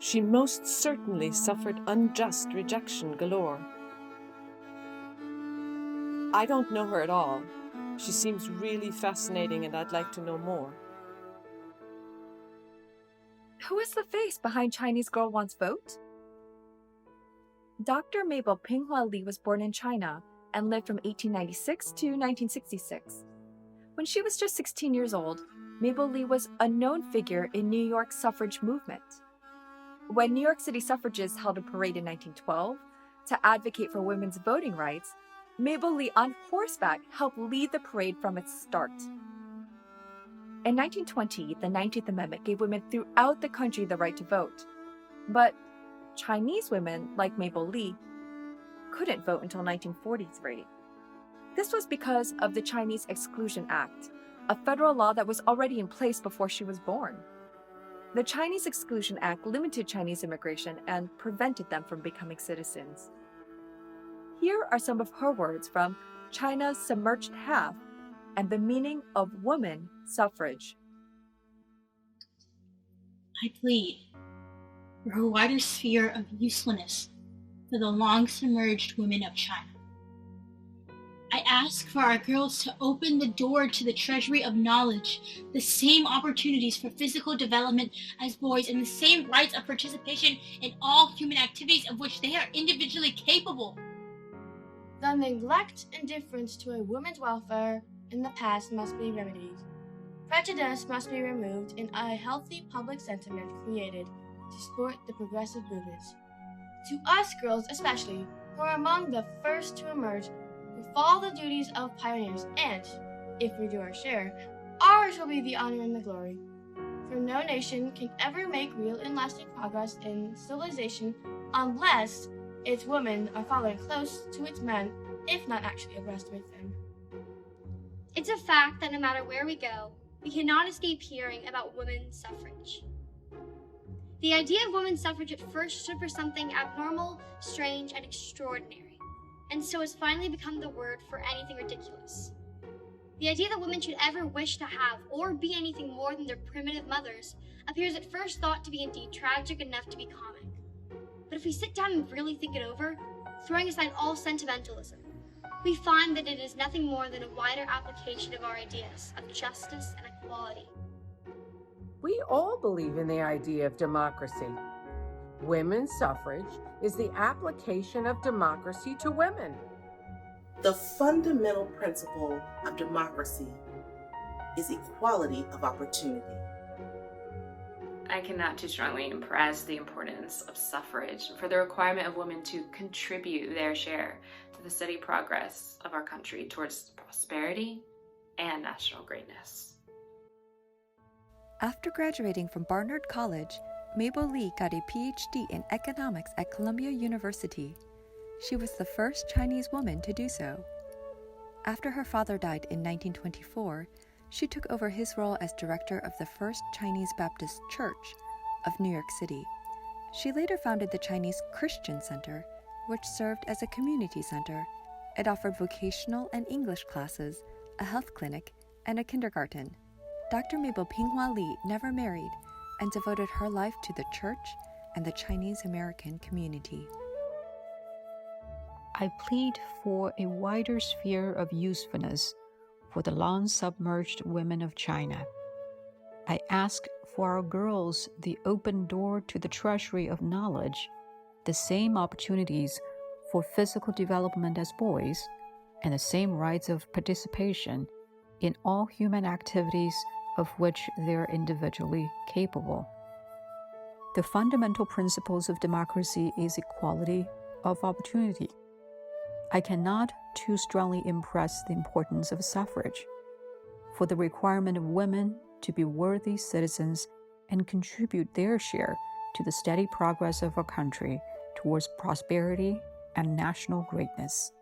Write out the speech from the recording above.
She most certainly suffered unjust rejection galore. I don't know her at all. She seems really fascinating and I'd like to know more. Who is the face behind Chinese Girl Wants Vote? Dr. Mabel Pinghua Li was born in China and lived from 1896 to 1966. When she was just 16 years old, Mabel Li was a known figure in New York's suffrage movement. When New York City suffragists held a parade in 1912 to advocate for women's voting rights, Mabel Li on horseback helped lead the parade from its start. In 1920, the 19th Amendment gave women throughout the country the right to vote. But Chinese women, like Mabel Li, couldn't vote until 1943. This was because of the Chinese Exclusion Act, a federal law that was already in place before she was born. The Chinese Exclusion Act limited Chinese immigration and prevented them from becoming citizens. Here are some of her words from China's Submerged Half and the meaning of woman suffrage. I plead for a wider sphere of usefulness for the long-submerged women of China. I ask for our girls to open the door to the treasury of knowledge, the same opportunities for physical development as boys, and the same rights of participation in all human activities of which they are individually capable. The neglect and indifference to a woman's welfare in the past must be remedied. Prejudice must be removed and a healthy public sentiment created to support the progressive movements. To us girls especially, who are among the first to emerge, we follow the duties of pioneers, and, if we do our share, ours will be the honor and the glory. For no nation can ever make real and lasting progress in civilization unless its women are following close to its men, if not actually abreast with them. It's a fact that no matter where we go, we cannot escape hearing about women's suffrage. The idea of women's suffrage at first stood for something abnormal, strange, and extraordinary, and so has finally become the word for anything ridiculous. The idea that women should ever wish to have or be anything more than their primitive mothers appears at first thought to be indeed tragic enough to be comic. But if we sit down and really think it over, throwing aside all sentimentalism, we find that it is nothing more than a wider application of our ideas of justice and equality. We all believe in the idea of democracy. Women's suffrage is the application of democracy to women. The fundamental principle of democracy is equality of opportunity. I cannot too strongly impress the importance of suffrage for the requirement of women to contribute their share to the steady progress of our country towards prosperity and national greatness. After graduating from Barnard College, Mabel Li got a PhD in economics at Columbia University. She was the first Chinese woman to do so. After her father died in 1924, she took over his role as director of the First Chinese Baptist Church of New York City. She later founded the Chinese Christian Center, which served as a community center. It offered vocational and English classes, a health clinic, and a kindergarten. Dr. Mabel Pinghua Li never married and devoted her life to the church and the Chinese American community. I plead for a wider sphere of usefulness for the long-submerged women of China. I ask for our girls the open door to the treasury of knowledge, the same opportunities for physical development as boys, and the same rights of participation in all human activities of which they are individually capable. The fundamental principles of democracy is equality of opportunity. I cannot too strongly impress the importance of suffrage for the requirement of women to be worthy citizens and contribute their share to the steady progress of our country towards prosperity and national greatness.